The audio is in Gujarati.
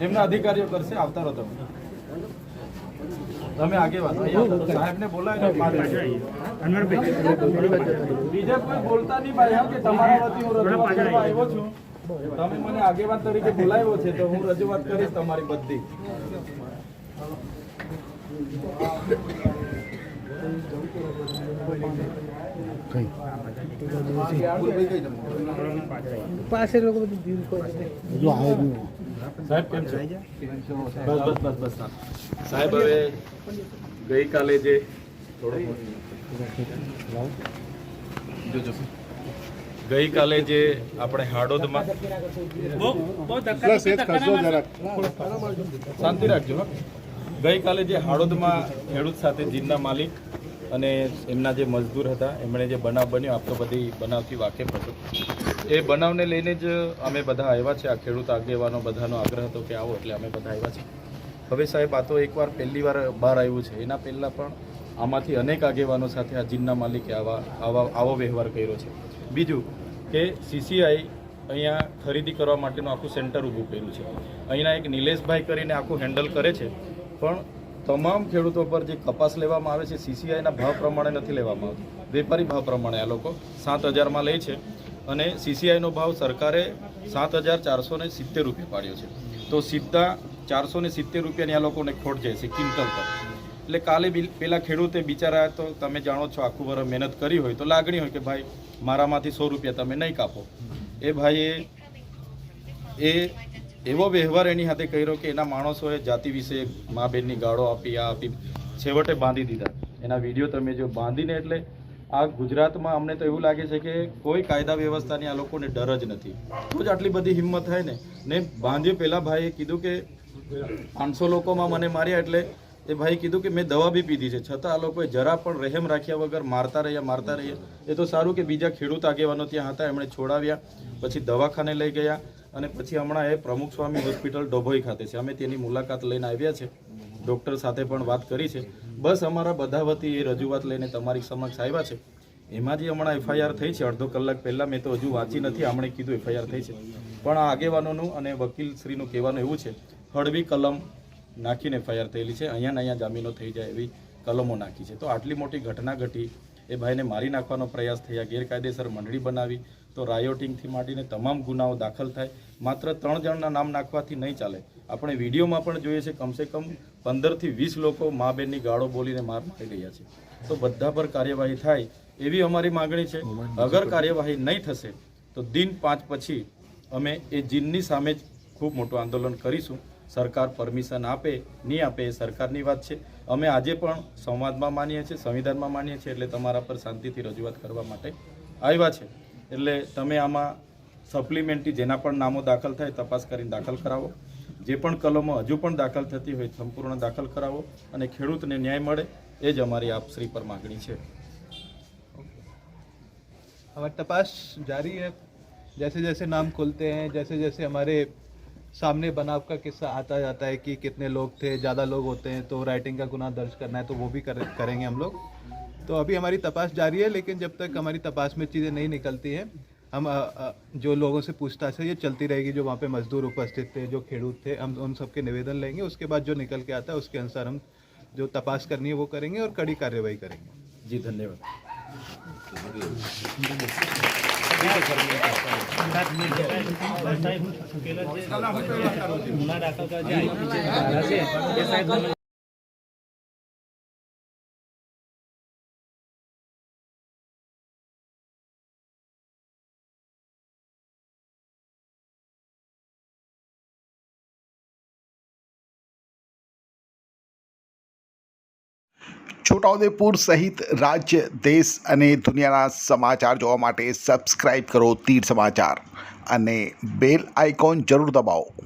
એમના અધિકારીઓ કરશે. આવતા રહો તમે આગેવાન સાહેબ ને બોલાય. બીજા કોઈ બોલતા નહીં ભાઈ કે તમારા વતી હું રજૂઆત કરવા આવ્યો છું. તમે મને આગેવાન તરીકે બોલાવ્યો છે તો હું રજૂઆત કરીશ તમારી બધી. પાસે લોકો સાહેબ કેમ છે? બસ સાહેબ હવે ગઈકાલે જે ગઈકાલે જે આપણે હાડોદમાં શાંતિ રાખજો. ગઈકાલે જે હાડોદમાં ખેડૂત સાથે જીનના માલિક અને એમના જે મજદૂર હતા એમણે જે બનાવ બન્યો, આપ તો બધી બનાવથી વાકેફ હતો. એ બનાવને લઈને જ અમે બધા આવ્યા છે. આ ખેડૂત આગેવાનો બધાનો આગ્રહ હતો કે આવો એટલે અમે બધા આવ્યા છે. હવે સાહેબ આ તો એકવાર પહેલી વાર બહાર આવ્યું છે. એના પહેલાં પણ આમાંથી અનેક આગેવાનો સાથે આ જીનના માલિકે આવો વ્યવહાર કર્યો છે. બીજું કે સીસીઆઈ અહીંયા ખરીદી કરવા માટેનું આખું સેન્ટર ઊભું કર્યું છે. અહીંના એક નિલેશભાઈ કરીને આખું હેન્ડલ કરે છે. પણ તમામ ખેડૂતો પર જે કપાસ લેવામાં આવે છે સીસીઆઈના ભાવ પ્રમાણે નથી લેવામાં આવતો, વેપારી ભાવ પ્રમાણે. આ લોકો 7,000માં લે છે અને સીસીઆઈનો ભાવ સરકારે 7,470 રૂપિયા પાડ્યો છે. તો સીધા 470 રૂપિયાની આ લોકોને ખોટ જાય છે ક્વિન્ટલ પર. એટલે કાલે પેલા ખેડૂતે બિચારા, તો તમે જાણો છો આખું વર્ષ મહેનત કરી હોય તો લાગણી હોય કે ભાઈ મારામાંથી 100 રૂપિયા તમે નહીં કાપો. એ ભાઈએ એવો વ્યવહાર એની સાથે કર્યો કે એના માણસોએ જાતિ વિશે મા બેનની ગાળો આપી, આ આપી, છેવટે બાંધી દીધા. એના વિડીયો તમે જો બાંધીને, એટલે આ ગુજરાતમાં અમને તો એવું લાગે છે કે કોઈ કાયદા વ્યવસ્થાની આ લોકોને ડર જ નથી. તો જ આટલી બધી હિંમત થાય ને બાંધ્યો. પહેલાં ભાઈએ કીધું કે 500 લોકોમાં મને માર્યા, એટલે એ ભાઈ કીધું કે મેં દવા બી પીધી છે, છતાં આ લોકોએ જરા પણ રહેમ રાખ્યા વગર મારતા રહ્યા. એ તો સારું કે બીજા ખેડૂત આગેવાનો ત્યાં હતા, એમણે છોડાવ્યા, પછી દવાખાને લઈ ગયા અને પછી હમણાં એ પ્રમુખ સ્વામી હોસ્પિટલ ડભોઈ ખાતે છે. અમે તેની મુલાકાત લઈને આવ્યા છે, ડૉક્ટર સાથે પણ વાત કરી છે. બસ અમારા બધા વતી એ રજૂઆત લઈને તમારી સમક્ષ આવ્યા છે. એમાં જે હમણાં એફઆઈઆર થઈ છે અડધો કલાક પહેલાં, મેં તો હજુ વાંચી નથી, હમણાં કીધું એફઆઈઆર થઈ છે. પણ આ આગેવાનોનું અને વકીલશ્રીનું કહેવાનું એવું છે, હળવી કલમ નાખીને એફઆઈઆર થયેલી છે, અહીંયા જામીનો થઈ જાય એવી કલમો નાખી છે. તો આટલી મોટી ઘટના ઘટી, એ ભાઈને મારી નાખવાનો પ્રયાસ થયા, ગેરકાયદેસર મંડળી બનાવી, તો રાયોટિંગથી માંડીને તમામ ગુનાઓ દાખલ થાય. માત્ર 3 જણના નામ નાખવાથી નહીં ચાલે. આપણે વિડીયોમાં પણ જોઈએ છે કમસે કમ 15 થી 20 લોકો મા બેનની ગાળો બોલીને મારી રહ્યા છે. તો બધા પર કાર્યવાહી થાય એવી અમારી માગણી છે. અગર કાર્યવાહી નહીં થશે તો દિન 5 પછી અમે એ જીનની સામે જ ખૂબ મોટું આંદોલન કરીશું. સરકાર પરમિશન આપે નહીં આપે એ સરકારની વાત છે. અમે આજે પણ સંવાદમાં માનીએ છીએ, સંવિધાનમાં માનીએ છીએ, એટલે તમારા પર શાંતિથી રજૂઆત કરવા માટે આવ્યા છે. એટલે તમે આમાં સપ્લિમેન્ટરી જેના પણ નામો દાખલ થાય તપાસ કરીને દાખલ કરાવો. જે પણ કલમો હજુ પણ દાખલ થતી હોય સંપૂર્ણ દાખલ કરાવો અને ખેડૂતને ન્યાય મળે, એ જ અમારી આપશ્રી પર માગણી છે. हमारी तपास जारी है. जैसे जैसे नाम खुलते हैं, जैसे जैसे हमारे सामने बनाव का किस्सा आता जाता है कि कितने लोग थे, ज़्यादा लोग होते हैं तो राइटिंग का गुनाह दर्ज करना है, तो वो भी करेंगे हम लोग. तो अभी हमारी तपास जारी है, लेकिन जब तक हमारी तपास में चीज़ें नहीं निकलती हैं, हम जो लोगों से पूछताछ है ये चलती रहेगी. जो वहाँ पे मजदूर उपस्थित थे, जो खेडूत थे, हम उन सबके निवेदन लेंगे. उसके बाद जो निकल के आता है उसके अनुसार हम जो तपास करनी है वो करेंगे और कड़ी कार्यवाही करेंगे. जी धन्यवाद. છોટાઉદેપુર સહિત રાજ્ય, દેશ અને દુનિયાના સમાચાર જોવા માટે સબસ્ક્રાઈબ કરો તીર સમાચાર અને બેલ આઇકોન જરૂર દબાવો.